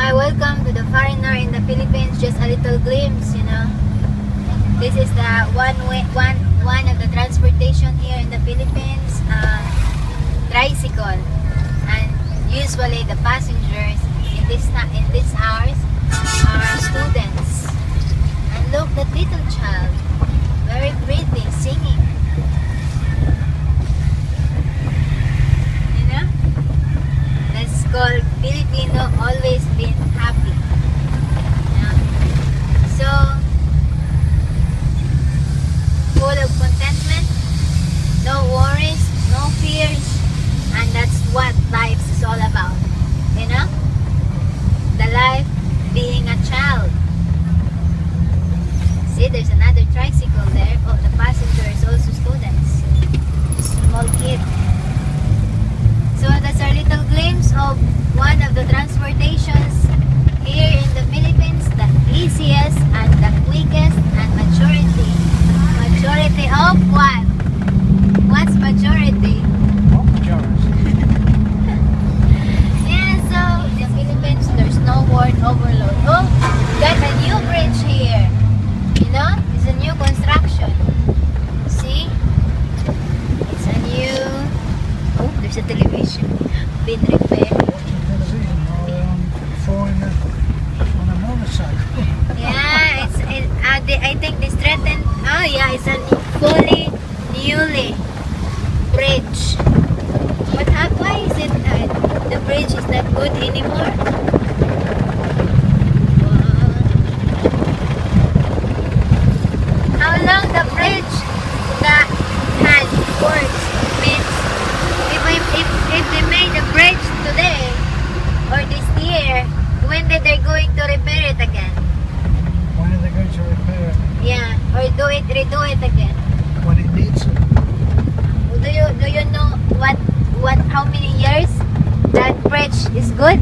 Hi, welcome to the foreigner in the Philippines. Just a little glimpse, you know. This is the one of the transportation here in the Philippines, tricycle. And usually the passengers in this hours are students. And look, that little child, very pretty, singing. You know, that's called Filipino, always been happy. Yeah. So full of contentment, no worries, no fears, and that's what life is all about. You know, the life being a child. See, there's another tricycle there. Oh, the passenger is also students, small kid. So that's our little glimpse of one of the transportations here in the Philippines, the easiest and the quickest and majority of what? What's majority? Yeah, so in the Philippines there's no word overload. Oh, got a new bridge here. You know, it's a new construction. See? It's a new... Oh, there's a television. Been repaired. On a motorcycle. Yeah, I think they strengthened. Oh yeah, it's a fully newly bridge. What happened? Why is it the bridge is not good anymore? How long the bridge that had worked means if they made the bridge today or this year, when did they going to repair it again? When are they going to repair it? Yeah, or redo it again. When it needs it. Do you know how many years that bridge is good?